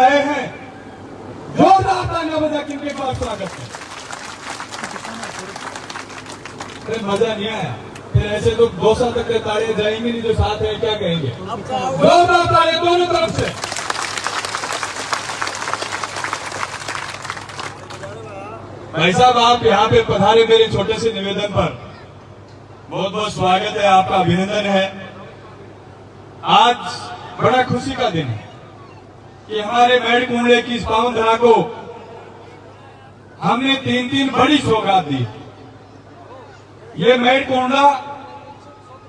आए हैं, जोरदार तालियां बजा के इनके बाद स्वागत है। मजा नहीं आया, फिर ऐसे तो 2 साल तक तालियां जाएंगे नहीं, जो साथ है क्या कहेंगे। जोरदार तालियां दोनों तरफ से। भाई साहब, आप यहाँ पे पधारे मेरे छोटे से निवेदन पर, बहुत बहुत स्वागत है, आपका अभिनंदन है। आज बड़ा खुशी का दिन है कि हमारे मेढ़ कुंडले की इस पावन धरा को हमने 3 बड़ी सौगात दी। ये मेढ़ कुंडला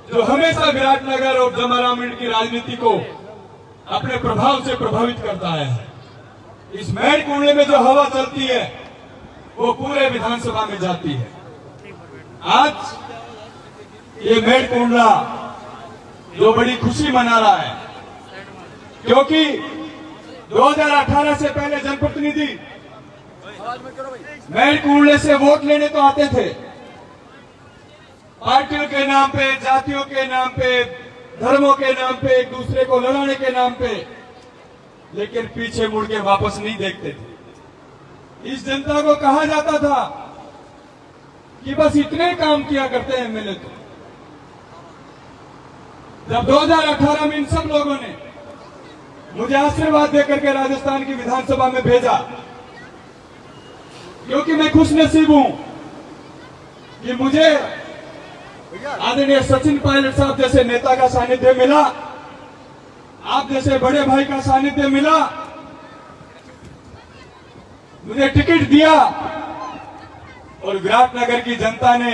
जो हमेशा विराटनगर और जमारामगढ़ की राजनीति को अपने प्रभाव से प्रभावित करता है, इस मेढ़ कुंडले में जो हवा चलती है वो पूरे विधानसभा में जाती है। आज ये मेढ़ कुंडला जो बड़ी खुशी मना रहा है, क्योंकि 2018 से पहले जनप्रतिनिधि मेढ़ कुंडले से वोट लेने तो आते थे, पार्टियों के नाम पे, जातियों के नाम पे, धर्मों के नाम पे, एक दूसरे को लड़ाने के नाम पे, लेकिन पीछे मुड़ के वापस नहीं देखते थे। इस जनता को कहा जाता था कि बस इतने काम किया करते हैं एमएलए। तो जब 2018 में इन सब लोगों ने मुझे आशीर्वाद देकर के राजस्थान की विधानसभा में भेजा, क्योंकि मैं खुश नसीब हूं कि मुझे आदरणीय सचिन पायलट साहब जैसे नेता का सानिध्य मिला, आप जैसे बड़े भाई का सानिध्य मिला, मुझे टिकट दिया और विराटनगर की जनता ने,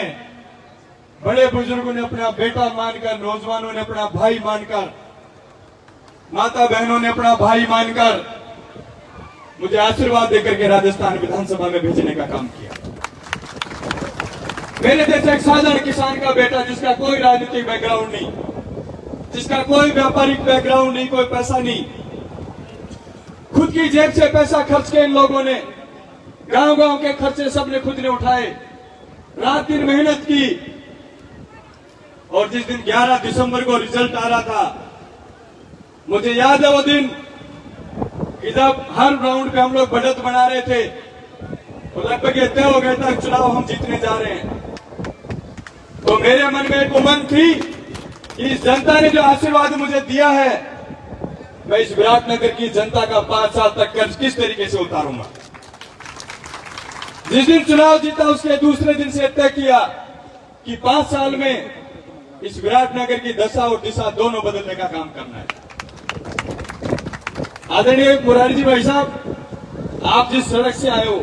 बड़े बुजुर्गों ने अपना बेटा मानकर, नौजवानों ने अपना भाई मानकर, माता बहनों ने अपना भाई मानकर मुझे आशीर्वाद देकर के राजस्थान विधानसभा में भेजने का काम किया। मेरे जैसे एक साधारण किसान का बेटा, जिसका कोई राजनीतिक बैकग्राउंड नहीं, जिसका कोई व्यापारिक बैकग्राउंड नहीं, कोई पैसा नहीं, खुद की जेब से पैसा खर्च के इन लोगों ने, गांव-गांव के खर्चे सबने खुद ने उठाए, रात दिन मेहनत की, और जिस दिन 11 दिसंबर को रिजल्ट आ रहा था, मुझे याद है वो दिन कि जब हर राउंड पे हम लोग बढ़त बना रहे थे, तो लगभग ये तय हो गया था चुनाव हम जीतने जा रहे हैं। तो मेरे मन में एक उमंग थी कि इस जनता ने जो आशीर्वाद मुझे दिया है, मैं इस विराटनगर की जनता का 5 साल तक कर्ज किस तरीके से उतारूंगा। जिस दिन चुनाव जीता उसके दूसरे दिन से तय किया कि 5 साल में इस विराटनगर की दशा और दिशा दोनों बदलने का काम करना है। आदरणीय मुरारी जी भाई साहब, आप जिस सड़क से आए हो,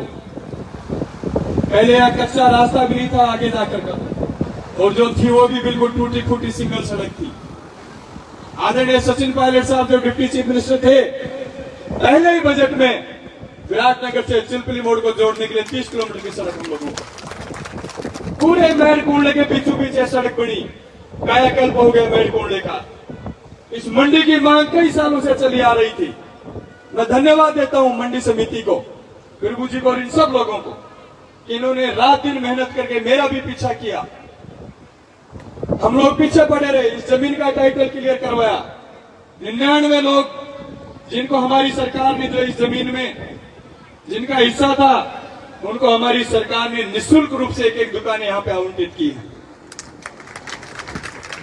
पहले यहां कच्चा रास्ता भी नहीं था आगे जाकर का, और जो थी वो भी बिल्कुल टूटी फूटी सिंगल सड़क थी। आदरणीय सचिन पायलट साहब जो डिप्टी चीफ मिनिस्टर थे, पहले ही बजट में विराटनगर से चिलपली मोड़ को जोड़ने के लिए 30 किलोमीटर की सड़क हम लोगों को, पूरे मेढ़ कुंडले के बीचों बीच सड़क बनी, कायाकल्प हो गया मेढ़ कुंडले का। इस मंडी की मांग कई सालों से चली आ रही थी। मैं धन्यवाद देता हूं मंडी समिति को, गुरु जी को और इन सब लोगों को कि इन्होंने रात दिन मेहनत करके मेरा भी पीछा किया। हम लोग पीछे पड़े रहे, इस जमीन का टाइटल क्लियर करवाया। 99 लोग जिनको हमारी सरकार ने, जो इस जमीन में जिनका हिस्सा था, उनको हमारी सरकार ने निःशुल्क रूप से एक दुकानें यहां पे आवंटित की है।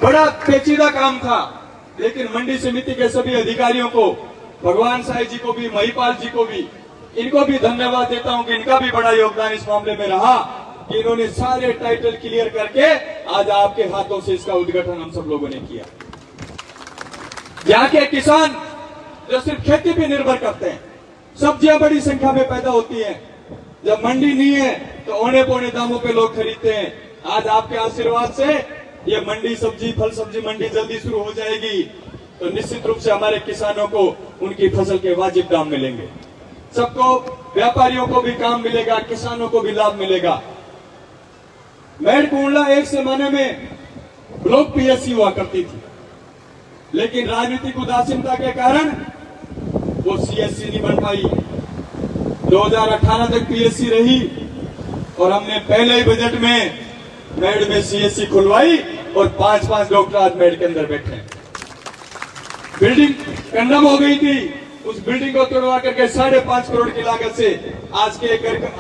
बड़ा पेचीदा काम था, लेकिन मंडी समिति के सभी अधिकारियों को, भगवान साई जी को भी, महिपाल जी को भी, इनको भी धन्यवाद देता हूं कि इनका भी बड़ा योगदान इस मामले में रहा कि इन्होंने सारे टाइटल क्लियर करके आज आपके हाथों से इसका उद्घाटन हम सब लोगों ने किया। यहाँ के किसान जो सिर्फ खेती पे निर्भर करते हैं, सब्जियां बड़ी संख्या में पैदा होती हैं, जब मंडी नहीं है तो औने पौने दामों पे लोग खरीदते हैं। आज आपके आशीर्वाद से ये मंडी, सब्जी, फल सब्जी मंडी जल्दी शुरू हो जाएगी, तो निश्चित रूप से हमारे किसानों को उनकी फसल के वाजिब दाम मिलेंगे, सबको, व्यापारियों को भी काम मिलेगा, किसानों को भी लाभ मिलेगा। मेढ़ कुंडला एक जमाने में ब्लॉक पीएससी हुआ करती थी, लेकिन राजनीतिक उदासीनता के कारण वो सीएससी नहीं बन पाई। 2018 तक पीएससी रही और हमने पहले ही बजट में मेढ़ में सीएससी खुलवाई और 5-5 डॉक्टर आज मेढ़ के अंदर बैठे हैं। बिल्डिंग कंडम हो गई थी, उस बिल्डिंग को तोड़वा करके 5.5 करोड़ की लागत से आज के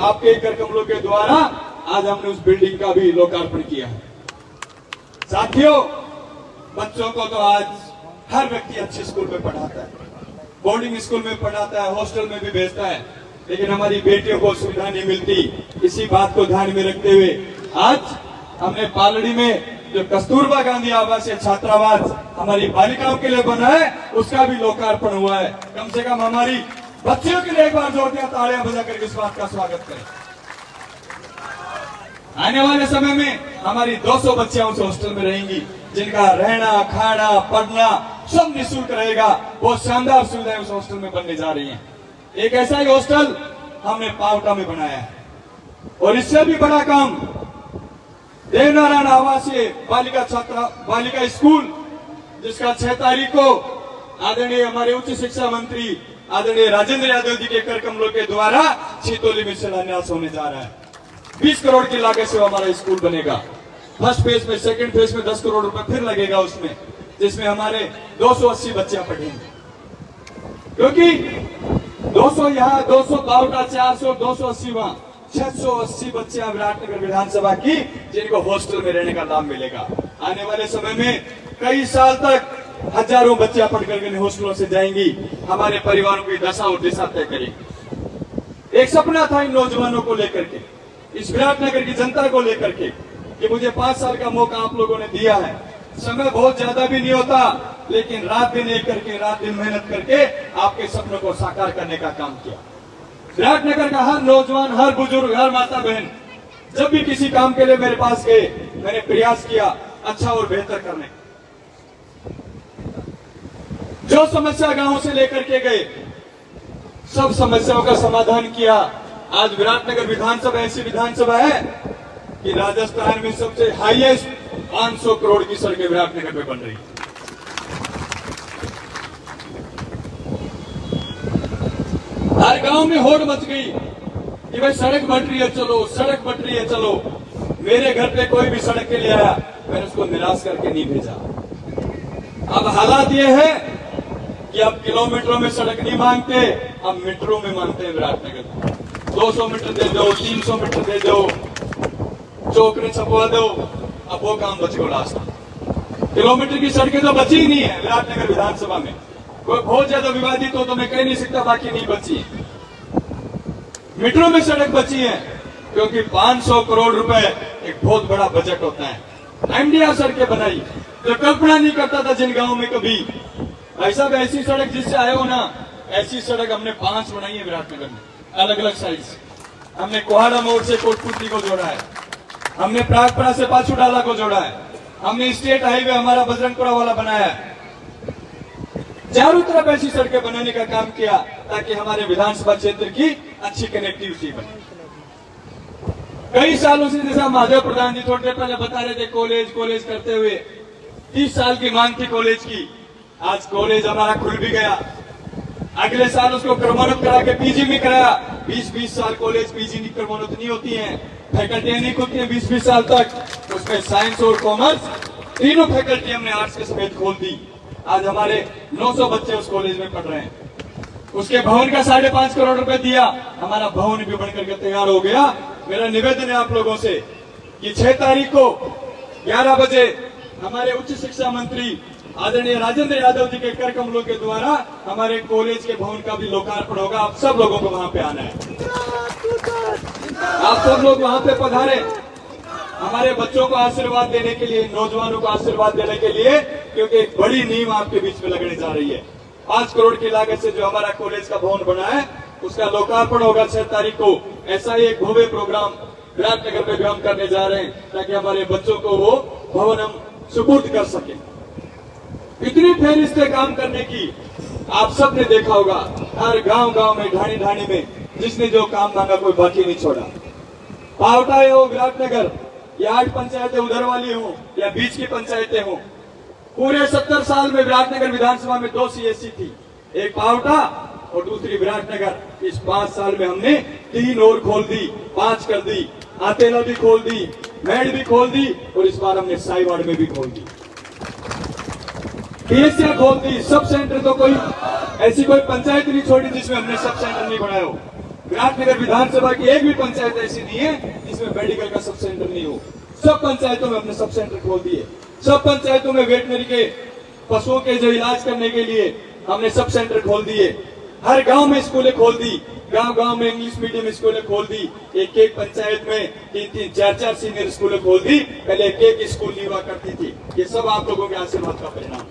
आपके कर कमलों के द्वारा आज हमने उस बिल्डिंग का भी लोकार्पण किया है। साथियों, बच्चों को तो आज हर व्यक्ति अच्छे स्कूल में पढ़ाता है, बोर्डिंग स्कूल में पढ़ाता है, हॉस्टल में भी भेजता है, लेकिन हमारी बेटियों को सुविधा नहीं मिलती। इसी बात को ध्यान में रखते हुए आज हमने पालड़ी में जो कस्तूरबा गांधी आवासीय छात्रावास हमारी बालिकाओं के लिए बना है, उसका भी लोकार्पण हुआ है। कम से कम हमारी बच्चियों के लिए एक बार जोरदार तालियां बजाकर इस बात का स्वागत करें। आने वाले समय में हमारी 200 बच्चियां उस हॉस्टल में रहेंगी, जिनका रहना, खाना, पढ़ना सब निःशुल्क रहेगा। बहुत शानदार सुविधाएं उस हॉस्टल में बनने जा रही हैं। एक ऐसा ही हॉस्टल हमने पावटा में बनाया है, और इससे भी बड़ा काम देवनारायण आवासीय बालिका स्कूल, जिसका 6 तारीख को आदरणीय हमारे उच्च शिक्षा मंत्री आदरणीय राजेंद्र यादव जी के कर कमलों के द्वारा छितौली में शिलान्यास होने जा रहा है। 20 करोड़ की लागत से हमारा स्कूल बनेगा। फर्स्ट फेज में, सेकंड फेज में 10 करोड़ रुपए फिर लगेगा उसमें, जिसमें हमारे 280 बच्चियां पढ़ेंगे। क्योंकि 200 यहाँ, 200 बावटा, 400, 280 वहां, 680 बच्चियां विराटनगर विधानसभा की, जिनको हॉस्टल में रहने का लाभ मिलेगा। आने वाले समय में कई साल तक हजारों बच्चियां पढ़कर इन हॉस्टलों से जाएंगी, हमारे परिवारों की दशा और दिशा तय करेंगी। एक सपना था इन नौजवानों को लेकर के, इस विराटनगर की जनता को लेकर के, कि मुझे 5 साल का मौका आप लोगों ने दिया है। समय बहुत ज्यादा भी नहीं होता, लेकिन रात दिन एक करके, रात दिन मेहनत करके आपके सपनों को साकार करने का काम किया। विराटनगर का हर नौजवान, हर बुजुर्ग, हर माता बहन जब भी किसी काम के लिए मेरे पास गए, मैंने प्रयास किया अच्छा और बेहतर करने। जो समस्या गांव से लेकर के गए, सब समस्याओं का समाधान किया। आज विराटनगर विधानसभा ऐसी विधानसभा है कि राजस्थान में सबसे हाईएस्ट 500 करोड़ की सड़कें विराटनगर में बन रही है। हर गांव में होड़ मच गई कि भाई सड़क बन रही है, चलो, सड़क बन रही है, चलो। मेरे घर पे कोई भी सड़क के लिए आया, मैंने उसको निराश करके नहीं भेजा। अब हालात ये है कि अब किलोमीटरों में सड़क नहीं मांगते, अब मीटरों में मांगते हैं विराटनगर। 200 मीटर दे दो, 300 मीटर दे दो, चौकरे छपवा दो। अब वो काम बच गया लास्ट। किलोमीटर की सड़कें तो बची ही नहीं है विराटनगर विधानसभा में। कोई बहुत ज्यादा विवादित हो तो मैं कह नहीं सकता बाकी नहीं बची। मीटरों में सड़क बची है, क्योंकि 500 करोड़ रुपए एक बहुत बड़ा बजट होता है। एमडीआर सड़कें बनाई, जो कल्पना नहीं करता था जिन गांवों में कभी। ऐसा भी ऐसी सड़क जिससे आए हो ना, ऐसी सड़क हमने 5 बनाई है विराटनगर में, अलग अलग साइड से। हमने कोहाड़ा मोड़ से कोटपुतली को जोड़ा है, हमने प्रागपुरा से पाछूडाला को जोड़ा है, हमने स्टेट हाईवे हमारा बजरंगपुरा वाला बनाया है। चारों तरफ ऐसी सड़कें बनाने का काम किया ताकि हमारे विधानसभा क्षेत्र की अच्छी कनेक्टिविटी बने। कई सालों से, जैसा महादेव प्रधान जी थोड़ी देर पहले बता रहे थे, कॉलेज करते हुए 30 साल की मांग थी कॉलेज की। आज कॉलेज हमारा खुल भी गया। अगले साल उसको क्रमोन्नत करा के पीजी में कराया। 20 साल कॉलेज पीजी की क्रमोन्नत नहीं होती है, फैकल्टियां नहीं खुलती है 20 साल तक। उसमें साइंस और कॉमर्स तीनों फैकल्टी हमने आर्ट्स के समेत खोल दी। आज हमारे 900 बच्चे उस कॉलेज में पढ़ रहे हैं। उसके भवन का 5.5 करोड़ रुपए दिया, हमारा भवन भी बनकर के तैयार हो गया। मेरा निवेदन है आप लोगों से कि 6 तारीख को 11 बजे हमारे उच्च शिक्षा मंत्री आदरणीय राजेंद्र यादव जी के कर कमलों के द्वारा हमारे कॉलेज के भवन का भी लोकार्पण होगा। आप सब लोगों को वहां पे आना है। आप सब लोग वहां पे पधारे, हमारे बच्चों को आशीर्वाद देने के लिए, नौजवानों को आशीर्वाद देने के लिए, क्योंकि एक बड़ी नींव आपके बीच में लगने जा रही है। 5 करोड़ की लागत से जो हमारा कॉलेज का भवन बना है, उसका लोकार्पण होगा 6 तारीख को। ऐसा ही एक भव्य प्रोग्राम विराटनगर में भी हम करने जा रहे हैं, ताकि हमारे बच्चों को वो भवन हम सुपुर्द कर सके। इतनी फेरिस्तें काम करने की आप सब ने देखा होगा। हर गांव में, ढाणी में जिसने जो काम मांगा कोई बाकी नहीं छोड़ा। पावटा हो, विराटनगर, या 8 पंचायतें उधर वाली हो या बीच की पंचायतें हो, पूरे 70 साल में विराटनगर विधानसभा में 2 सीएससी थी, एक पावटा और दूसरी विराटनगर। इस 5 साल में हमने 3 और खोल दी, 5 कर दी, आतेला भी खोल दी, मेड भी खोल दी, और इस बार हमने साईवाड़ में भी खोल दी। पीएससी खोल दी, सब सेंटर तो कोई ऐसी कोई पंचायत नहीं छोड़ी जिसमें हमने सब सेंटर नहीं बनाया हो। विराटनगर विधानसभा की एक भी पंचायत ऐसी नहीं है जिसमें मेडिकल का सब सेंटर नहीं हो। सब पंचायतों में हमने सब सेंटर खोल दिए। सब पंचायतों में वेटनरी के पशुओं के जो इलाज करने के लिए हमने सब सेंटर खोल दिए। हर गांव में स्कूलें खोल दी, गांव गांव में इंग्लिश मीडियम स्कूलें खोल दी। एक एक पंचायत में 3-3, 4-4 सीनियर स्कूलें खोल दी। पहले एक एक स्कूल नहीं हुआ करती थी। ये सब आप लोगों के आशीर्वाद का परिणाम।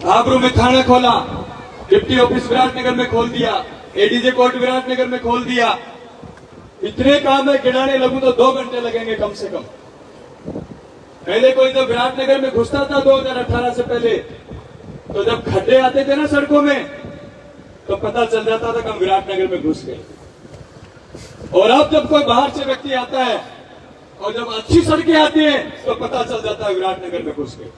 आबरू में थाना खोला, डिप्टी ऑफिस विराटनगर में खोल दिया, एडीजे कोर्ट विराटनगर में खोल दिया। इतने काम है, गिनाने लगूं तो 2 घंटे लगेंगे कम से कम। पहले कोई जब विराटनगर में घुसता था 2018 से पहले, तो जब खड्डे आते थे ना सड़कों में, तो पता चल जाता था कि हम विराटनगर में घुस गए। और अब जब कोई बाहर से व्यक्ति आता है और जब अच्छी सड़कें आती हैं तो पता चल जाता है विराटनगर में घुस गए।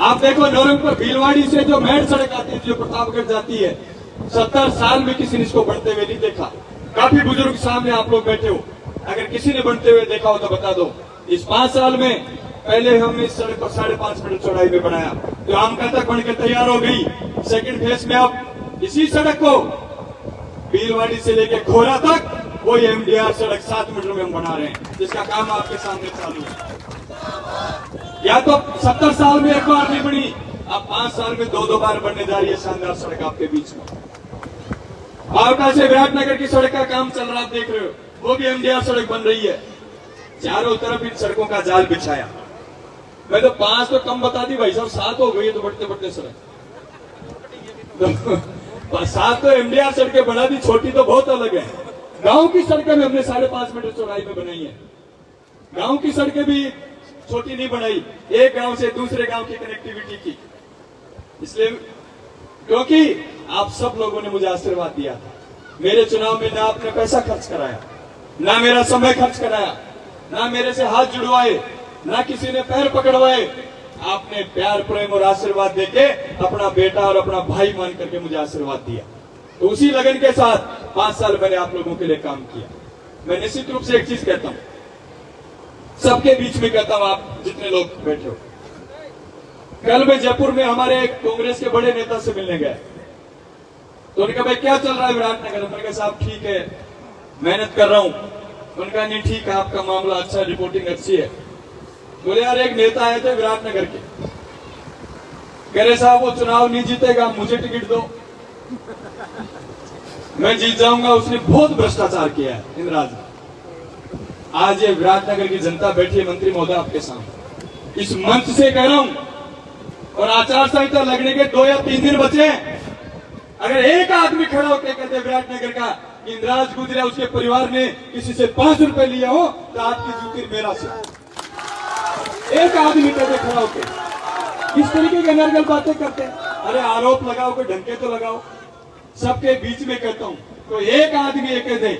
आप देखो नौरंगपुर भीलवाड़ी से जो मेन सड़क आती है, जो प्रतापगढ़ जाती है, 70 साल में किसी ने इसको बनते हुए नहीं देखा। काफी बुजुर्ग सामने आप लोग बैठे हो, अगर किसी ने बनते हुए देखा हो तो बता दो। इस 5 साल में पहले हमने इस सड़क को 5.5 मीटर चौड़ाई में बनाया, जो आमका तक बनकर तैयार हो गई। सेकंड फेज में अब इसी सड़क को भीलवाड़ी से लेकर खोरा तक वही एमडीआर सड़क 7 मीटर में हम बना रहे हैं, जिसका काम आपके सामने चालू है। या तो 70 साल में एक बार नहीं बनी, अब 5 साल में 2-2 बार बनने जा रही है शानदार सड़क आपके बीच में। बावटा से विराटनगर की सड़क का काम चल रहा, आप देख रहे हो, वो भी एमडीआर सड़क बन रही है। चारों तरफ इन सड़कों का जाल बिछाया। मैं तो 5 तो कम बता दी भाई साहब, 7 हो गई है तो बढ़ते बढ़ते सड़क। 7 तो एमडीआर सड़कें बना दी, छोटी तो बहुत अलग है। गांव की सड़कें भी हमने 5.5 मीटर चौड़ाई में बनाई है। गांव की सड़कें भी छोटी नहीं बनाई, एक गांव से दूसरे गांव की कनेक्टिविटी की। इसलिए क्योंकि आप सब लोगों ने मुझे आशीर्वाद दिया था। मेरे चुनाव में ना आपने पैसा खर्च कराया, ना मेरा समय खर्च कराया, ना मेरे से हाथ जुड़वाए, ना किसी ने पैर पकड़वाए। आपने प्यार, प्रेम और आशीर्वाद देके अपना बेटा और अपना भाई मान करके मुझे आशीर्वाद दिया। तो उसी लगन के साथ 5 साल मैंने आप लोगों के लिए काम किया। मैं निश्चित रूप से एक चीज कहता हूं, सबके बीच में कहता हूं, आप जितने लोग बैठे हो। कल मैं जयपुर में हमारे एक कांग्रेस के बड़े नेता से मिलने गया, तो उन्होंने कहा भाई क्या चल रहा है विराटनगर? मैंने कहा साहब ठीक है, मेहनत कर रहा हूं। उन्होंने कहा नहीं ठीक है, आपका मामला अच्छा, रिपोर्टिंग अच्छी है। बोले यार एक नेता आए थे विराटनगर के, कह रहे साहब वो चुनाव नहीं जीतेगा, मुझे टिकट दो, मैं जीत जाऊंगा। उसने बहुत भ्रष्टाचार किया है इंदिराज ने। आज ये विराटनगर की जनता बैठी है मंत्री महोदय आपके सामने, इस मंच से कह रहा हूं, और आचार संहिता लगने के 2 या 3 दिन बचे। अगर एक आदमी खड़ा होकर कहते विराटनगर का इंदिराज गुजरे उसके परिवार ने किसी से 5 रुपए लिया हो तो आपकी जूती मेरा से, एक आदमी कहते खड़ा होकर, किस तरीके के नर्गल बातें करते हैं। अरे आरोप लगाओ, कोई ढंग के तो लगाओ। सबके बीच में कहता हूं, तो एक आदमी ये कह दे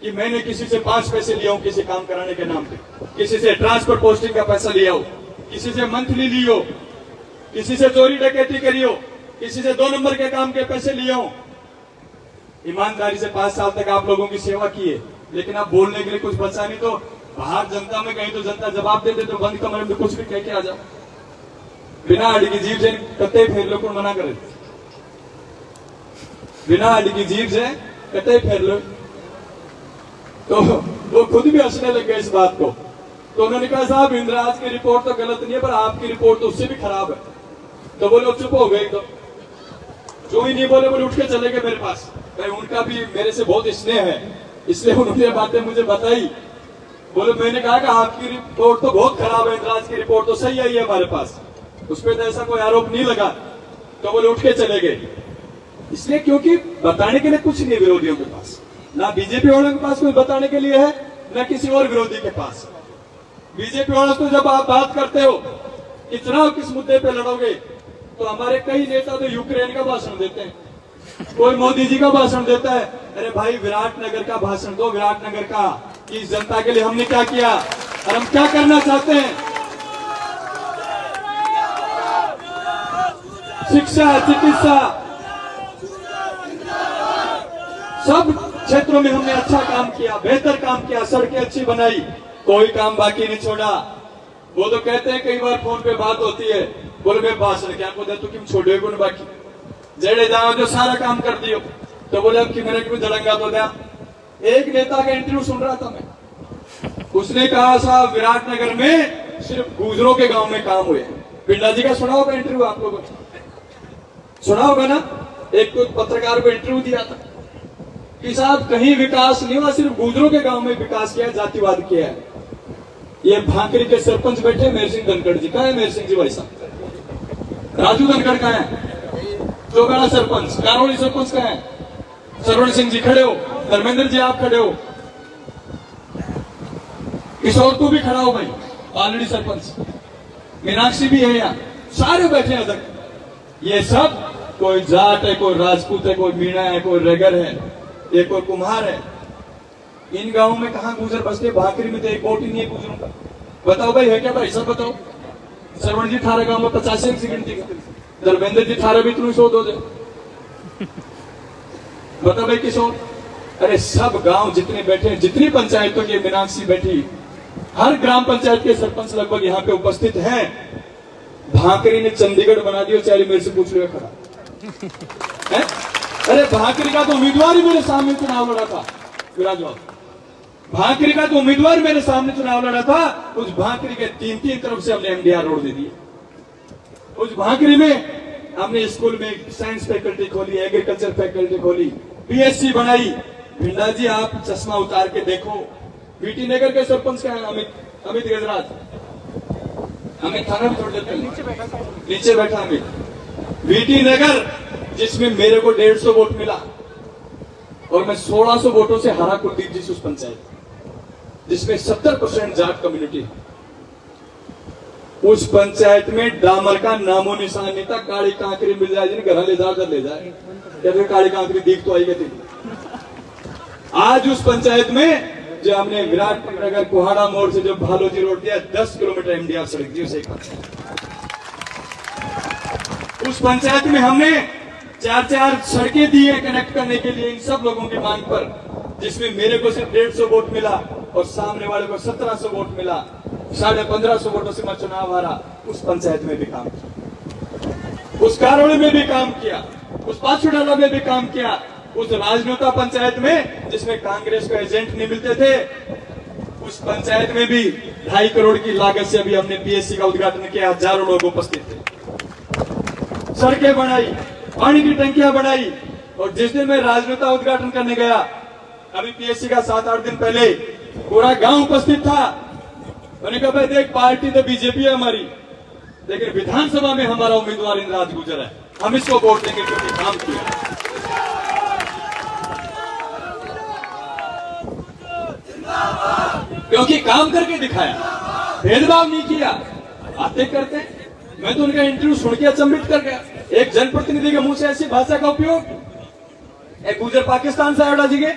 कि मैंने किसी से 5 पैसे लिया हूं किसी काम कराने के नाम पे, किसी से ट्रांसफर पोस्टिंग का पैसा लिया हो, किसी से मंथली ली हो, किसी से चोरी डकैती करी हो, किसी से 2 नंबर के काम के पैसे लिए हो। ईमानदारी से 5 साल तक आप लोगों की सेवा की है, लेकिन आप बोलने के लिए कुछ बचा नहीं। तो बाहर जनता में कहीं तो जनता जवाब दे दे, तो बंद कमरे में कुछ भी कह के आ जाओ, बिना अड़ी की जीभ से कतई फेर लो, कौन मना करे? बिना अड़ी की जीभ से कतई फेर लो। तो वो खुद भी हंसने लग गए इस बात को। तो उन्होंने कहा साहब इंदिराज की रिपोर्ट तो गलत नहीं है, पर आपकी रिपोर्ट तो उससे भी खराब है। तो वो लोग चुप हो गए, तो जो ही नहीं बोले बोले उठ के चले गए मेरे पास। भाई उनका भी मेरे से बहुत स्नेह है, इसलिए उन्होंने बातें मुझे बताई। बोले मैंने कहा कि आपकी रिपोर्ट तो बहुत खराब है, इंदिराज की रिपोर्ट तो सही आई है हमारे पास, उस पर तो ऐसा कोई आरोप नहीं लगा। तो बोले उठ के चले गए, इसलिए क्योंकि बताने के लिए कुछ नहीं विरोधियों के पास, ना बीजेपी वालों के पास कुछ बताने के लिए है, ना किसी और विरोधी के पास। बीजेपी वालों तो जब आप बात करते हो कि चुनाव किस मुद्दे पे लड़ोगे, तो हमारे कई नेता तो यूक्रेन का भाषण देते हैं, कोई मोदी जी का भाषण देता है। अरे भाई विराटनगर का भाषण दो, विराटनगर का, कि इस जनता के लिए हमने क्या किया और हम क्या करना चाहते हैं। शिक्षा, चिकित्सा, सब क्षेत्रों में हमने अच्छा काम किया, बेहतर काम किया, सड़कें अच्छी बनाई, कोई काम बाकी नहीं छोड़ा। वो तो कहते हैं कई बार फोन पे बात होती है, बोले मैं भाषण क्या को दे तू किम छोड़े गुण बाकी जेड़े जाओ जो सारा काम कर दियो। तो बोले अब कि मेरे को दड़ंगा तो दिया। एक नेता का इंटरव्यू सुन रहा था मैं, उसने कहा साहब विराटनगर में सिर्फ गुजरों के गांव में काम हुए। पिंडा जी का सुना होगा इंटरव्यू, आप लोगों ने सुना होगा ना। एक तो पत्रकार को इंटरव्यू दिया था कि साहब कहीं विकास नहीं हुआ, सिर्फ गुजरों के गांव में विकास किया, जातिवाद किया है। ये भांकरी के सरपंच बैठे मेहर सिंह धनखड़ जी। कहा है मेहर सिंह जी भाई साहब? राजू धनखड़ कहा है? चौगाड़ा सरपंच, कारोली सरपंच कहा है? सरवण सिंह जी खड़े हो, धर्मेंद्र जी आप खड़े हो, किशोर तू भी खड़ा हो भाई, ऑलरेडी सरपंच, मीनाक्षी भी है यहाँ, सारे बैठे हैं तक। ये सब कोई जाट है, कोई राजपूत है, कोई मीणा है, कोई रेगर है, ये कोई कुम्हार है। इन गांवों में कहां गुजर बसते? भाकरी में तो एक वोट ही नहीं है गुजरों का। बताओ भाई है क्या भाई सब बताओ। सरवण जी थारे गांव में 85 की गिनती, धर्मेंद्र जी थारे भी तुम 100 दो दे। बताओ भाई किशोर, अरे सब गांव जितने बैठे हैं, जितनी पंचायतों की मीनाक्षी बैठी, हर ग्राम पंचायत के सरपंच लगभग यहाँ पे उपस्थित हैं। भाकरी ने चंडीगढ़ बना दिया, चाहे मेरे से पूछ लिया खड़ा है? अरे भाकरी का तो उम्मीदवार ही मेरे सामने चुनाव लड़ा था विराजमान। भाकरी का तो उम्मीदवार मेरे सामने चुनाव लड़ा था। उस भाकरी के 3 तरफ से हमने एमडीआर रोड दे दिए। उस भाकरी में हमने स्कूल में साइंस फैकल्टी खोली, एग्रीकल्चर फैकल्टी खोली, पीएससी बनाई। भिंडा जी आप चश्मा उतार के देखो, बीटी नगर के सरपंच का है अमित गजराज। अमित थाना भी छोड़ देते, नीचे बैठा अमित। बीटी नगर जिसमें मेरे को 150 वोट मिला और मैं 1600 वोटों से हरा कुलदीप जी उस पंचायत, जिसमें 70% जाट कम्युनिटी। उस पंचायत में डामर का नामो निशान नहीं था। काली कांकरी मिल जाए जिन्हें घर ले जाकर ले जाए, या फिर काली कांकरी दिख तो आई गई थी। आज उस पंचायत में जो हमने विराटनगर कोहाड़ा मोड़ से जो भालोजी रोड दिया, 10 किलोमीटर एमडीआर सड़क दी उसे। उस पंचायत में हमने 4 सड़कें दी है कनेक्ट करने के लिए इन सब लोगों की मांग पर, जिसमें मेरे को सिर्फ 150 वोट मिला और सामने वाले को 1700 वोट मिला। 1550 वोटों से मैं चुनाव हारा। उस पंचायत में भी काम किया, उस कारोली में भी काम किया, उस पाछुडाला में भी काम किया, उस राजनोता पंचायत में जिसमें कांग्रेस को एजेंट नहीं मिलते थे, उस पंचायत में भी 2.5 करोड़ की लागत से अभी हमने पीएससी का उद्घाटन किया। हजारों लोग उपस्थित थे, सड़कें बनाई, पानी की टंकियां बनाई। और जिस दिन मैं राजनेता उद्घाटन करने गया, अभी पीएससी का 7-8 दिन पहले, पूरा गांव उपस्थित था। मैंने कहा भाई देख, पार्टी तो बीजेपी है हमारी, लेकिन विधानसभा में हमारा उम्मीदवार इंद्राज गुजर है, हम इसको वोट देंगे क्योंकि काम किया। क्योंकि काम करके दिखाया, भेदभाव नहीं किया। बातें करते, मैं तो उनका इंटरव्यू सुन के अचंभित कर गया। एक जनप्रतिनिधि के मुंह से ऐसी भाषा का उपयोग, एक गुजर पाकिस्तान से आयोडा जी के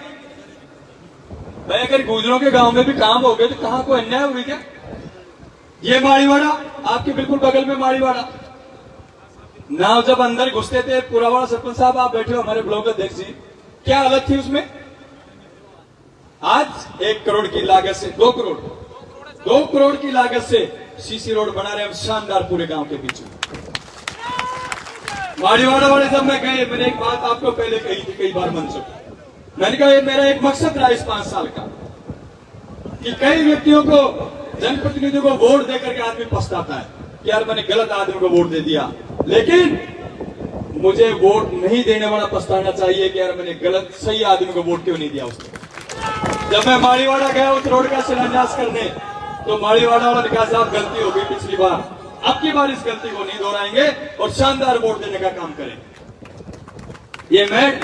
भाई, अगर गुजरों के गांव में भी काम हो गए तो कहां को अन्याय हुई क्या? ये माड़ीवाड़ा आपके बिल्कुल बगल में माड़ीवाड़ा नाव, जब अंदर घुसते थे, पुरावाड़ा सरपंच साहब आप बैठे हो हमारे ब्लॉक अध्यक्ष जी, क्या हालत थी उसमें। आज 1 करोड़ की लागत से 2 करोड़ की लागत से सीसी रोड बना रहे हम शानदार पूरे गांव के बीच में। माड़ीवाड़ा वाले जब मैं गए, मैंने एक बात आपको पहले कही थी कई बार मंच पर, मैंने कहा ये मेरा एक मकसद रहा इस 5 साल का, कि कई व्यक्तियों को, जनप्रतिनिधियों को वोट देकर के आदमी पछताता है कि यार मैंने गलत आदमी को वोट दे दिया, लेकिन मुझे वोट नहीं देने वाला पछताना चाहिए कि यार मैंने गलत सही आदमी को वोट क्यों नहीं दिया उसको। जब मैं माड़ीवाड़ा गया उस रोड का शिलान्यास करने, तो माड़ीवाड़ा वाला ने कहा साहब गलती हो गई पिछली बार, अब की बार इस गलती को नहीं दोहराएंगे और शानदार वोट देने का काम करेंगे। ये मैट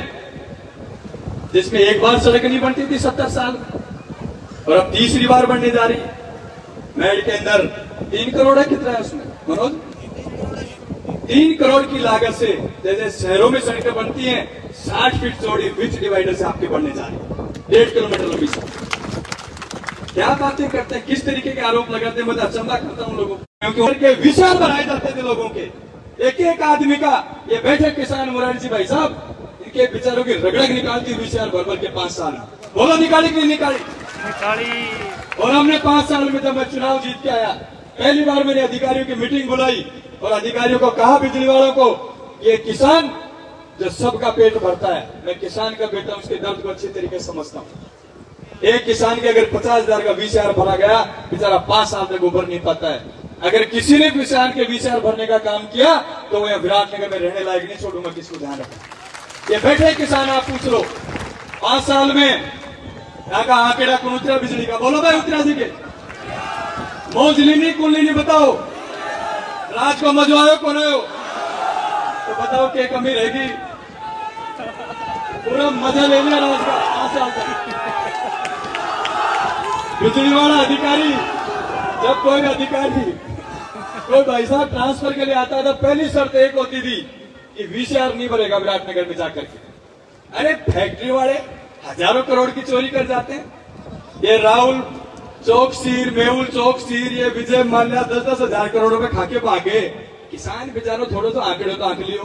जिसमें एक बार सड़क नहीं बनती थी 70 साल, और अब तीसरी बार बनने जा रही है। मैट के अंदर 3 करोड़ है, कितना है उसमें मनोज? 3 करोड़ की लागत से जैसे शहरों में सड़कें बनती हैं, 60 फीट चौड़ी विच डिवाइडर से आपके बनने जा रही है, 1.5 किलोमीटर लंबी सड़क। क्या बातें करते हैं, किस तरीके के आरोप लगाते हैं, मैं तो अचंभा करता हूं लोगों, क्योंकि उनके विचार बनाए जाते थे लोगों के, एक आदमी का। ये बैठे किसान मुरारी जी भाई साहब, इनके विचारों की रगड़क निकालती विचार भर के 5 साल, बोलो निकाली कि नहीं निकाली? और हमने 5 साल में जब मैं चुनाव जीत के आया, पहली बार मैंने अधिकारियों की मीटिंग बुलाई और अधिकारियों को कहा, बिजली वालों को, ये किसान जो सबका पेट भरता है, मैं किसान का बेटा उसके दर्द को अच्छी तरीके से समझता हूं। एक किसान के अगर 50,000 का VCR भरा गया, बेचारा 5 साल तक उभर नहीं पाता है। अगर किसी ने किसान के VCR भरने का काम किया तो वो विराटनगर में रहने लायक नहीं छोड़ूंगा, किसको ध्यान रखना। ये बैठे किसान, आप पूछ लो 5 साल में यहाँ का आंकड़ा कौन उतरा बिजली का? बोलो भाई, उतरा सी के मौजली नहीं कुल्ली नहीं, बताओ राज को मजवायो कौन हो? तो बताओ क्या कमी रहेगी? पूरा मजा ले लिया राज का 5 साल तक। बिजली वाला अधिकारी, जब कोई अधिकारी कोई भाई साहब ट्रांसफर के लिए आता था, पहली शर्त एक होती थी कि VCR नहीं भरेगा विराटनगर में जाकर के। अरे फैक्ट्री वाले हजारों करोड़ की चोरी कर जाते हैं। ये राहुल चौकसीर, मेहुल चौकसीर, ये विजय माल्या 10-10 हजार करोड़ रुपए खाके भागे। किसान बेचारो थोड़ो तो आंकड़े तो आंक लियो,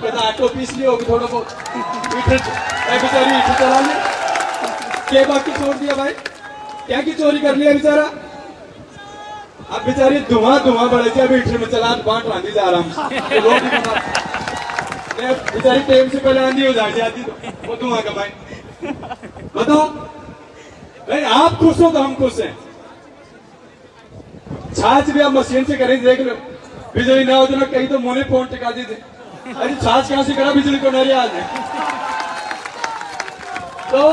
कहता आटो पीस लियो थोड़ा बहुत, बेचारी ईट चला ले के बाकी छोड़ दिया। भाई क्या की चोरी कर लिया बेचारा? अब बेचारी धुआं बढ़े थे, अभी ईटर में चला बांट रांधी जा आराम से, तो लोग बेचारी टाइम से पहले आंधी हो जाती तो वो धुआं का। भाई बताओ भाई, आप खुश हो तो हम खुश हैं। छाछ भी आप मशीन से करें, देख लो बिजली ना हो तो कहीं तो मोने फोन टिका दी थे। अरे छाछ कहां से करा बिजली को? नहीं आज तो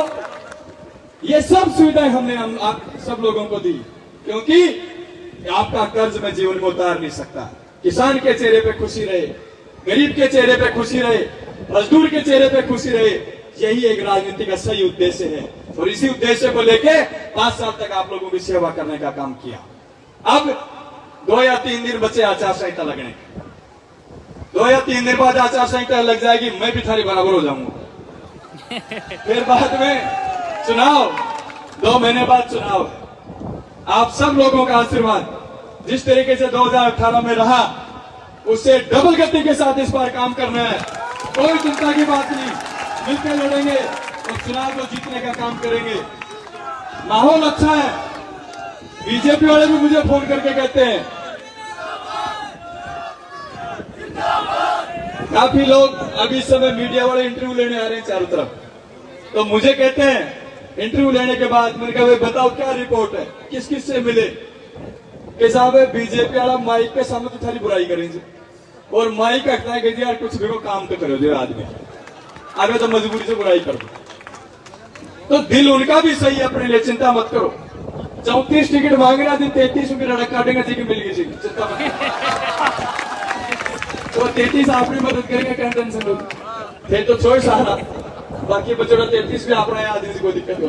ये सब सुविधाएं हमने आप सब लोगों को दी, क्योंकि आपका कर्ज मैं जीवन में उतार नहीं सकता। किसान के चेहरे पे खुशी रहे, गरीब के चेहरे पे खुशी रहे, मजदूर के चेहरे पे खुशी रहे, यही एक राजनीति का सही उद्देश्य है। और इसी उद्देश्य को लेके 5 साल तक आप लोगों की सेवा करने का काम किया। अब 2 या 3 दिन बचे आचार संहिता लगने, 2 या 3 दिन बाद आचार संहिता लग जाएगी, मैं भी थारी बराबर हो जाऊंगा। फिर बाद में चुनाव, 2 महीने बाद चुनाव। आप सब लोगों का आशीर्वाद जिस तरीके से 2018 में रहा, उससे डबल गति के साथ इस बार काम करना है। कोई चिंता की बात नहीं, मिलकर लड़ेंगे और चुनाव को जीतने का काम करेंगे। माहौल अच्छा है। बीजेपी वाले भी मुझे फोन करके कहते हैं, काफी लोग अभी इस समय मीडिया वाले इंटरव्यू लेने आ रहे हैं चारों तरफ, तो मुझे कहते हैं इंटरव्यू लेने के बाद, मैंने कहा बताओ क्या रिपोर्ट है, किस किस से मिले? कि साहब बीजेपी वाला माइक के सामने तो थारी बुराई करेंगे, और माइक कहता है कि यार कुछ भी को काम तो करो जो आदमी, अगर तो मजबूरी से बुराई कर दो। तो दिल उनका भी सही है, अपने लिए चिंता मत करो। 34 टिकट मांग रहा थी, 33 में रड़क काटेंगे जी की मिल गई, चिंता मत। तो 33 आपने मदद करेंगे, क्या टेंशन लो, फिर तो छोड़ सहारा, बाकी बचोड़ा 33 भी अपना आदमी को दिक्कत हो,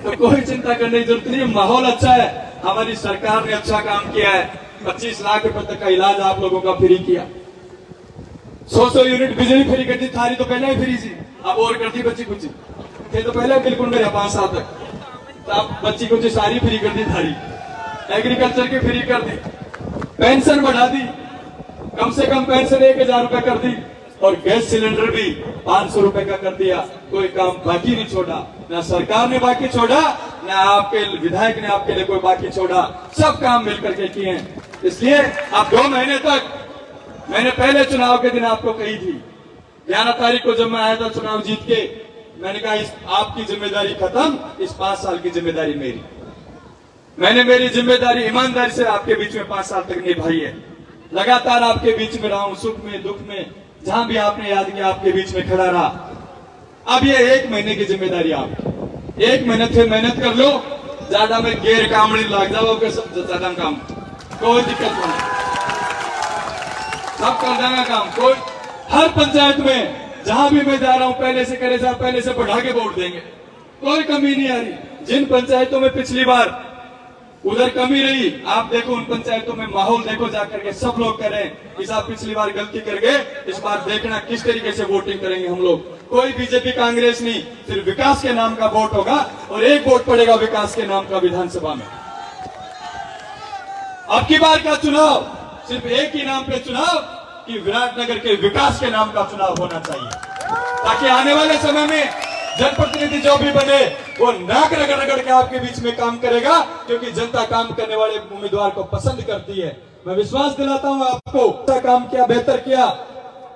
तो कोई चिंता करने की जरूरत नहीं। माहौल अच्छा है, हमारी सरकार ने अच्छा काम किया है। 25 लाख रुपए तक का इलाज आप लोगों का फ्री किया, 100 यूनिट बिजली फ्री कर दी, थारी तो पहले ही फ्री थी, अब और कर दी बच्ची कुछ थे तो पहले बिल्कुल मेरे 5 साल तक, तो अब बच्ची कुछ सारी फ्री कर दी थारी, एग्रीकल्चर की फ्री कर दी, पेंशन बढ़ा दी, कम से कम पेंशन 1000 रुपए कर दी, और गैस सिलेंडर भी 500 रुपए का कर दिया। कोई काम बाकी नहीं छोड़ा, ना सरकार ने बाकी छोड़ा, ना आपके विधायक ने आपके लिए कोई बाकी छोड़ा, सब काम मिलकर के किए हैं। इसलिए आप 2 महीने तक, मैंने पहले चुनाव के दिन आपको कही थी, 11 तारीख को जब मैं आया था चुनाव जीत के, मैंने कहा इस आपकी जिम्मेदारी खत्म, इस 5 साल की जिम्मेदारी मेरी। मैंने मेरी जिम्मेदारी ईमानदारी से आपके बीच में 5 साल तक निभाई है। लगातार आपके बीच में रहा हूं, सुख में दुख में, जहां भी आपने याद किया आपके बीच में खड़ा रहा। अब ये 1 महीने की जिम्मेदारी आपकी, 1 महीने से मेहनत कर लो, ज्यादा में गैर कामड़ी लग जाओ, सब ज्यादा काम, कोई दिक्कत नहीं, सब कर देना काम। कोई हर पंचायत में जहां भी मैं जा रहा हूं, पहले से करे साहब, पहले से बढ़ा के वोट देंगे, कोई कमी नहीं आ रही। जिन पंचायतों में पिछली बार उधर कमी रही, आप देखो उन पंचायतों में माहौल देखो जाकर के, सब लोग करें कि साहब पिछली बार गलती कर गए, इस बार देखना किस तरीके से वोटिंग करेंगे हम लोग। कोई बीजेपी कांग्रेस नहीं, सिर्फ विकास के नाम का वोट होगा, और 1 वोट पड़ेगा विकास के नाम का विधानसभा में। अब की बार का चुनाव सिर्फ एक ही नाम पे चुनाव, कि विराटनगर के विकास के नाम का चुनाव होना चाहिए, ताकि आने वाले समय में जनप्रतिनिधि जो भी बने वो नाक रगड़ रगड़ के आपके बीच में काम करेगा, क्योंकि जनता काम करने वाले उम्मीदवार को पसंद करती है। मैं विश्वास दिलाता हूं आपको, अच्छा काम किया, बेहतर किया।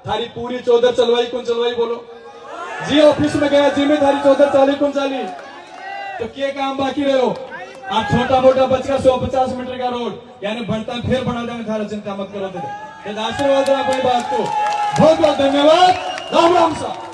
थारी पूरी चौधर चलवाई कौन चलवाई बोलो जी। ऑफिस में गया जी में थारी चौधर चाली कौन चाली, तो क्या काम बाकी रहे हो आप? छोटा मोटा बचका 150 मीटर का रोड यानी बढ़ता फिर बढ़ा देंगे, थारा चिंता मत करो। आशीर्वाद कोई बात को बहुत बहुत धन्यवाद। राम राम साहब।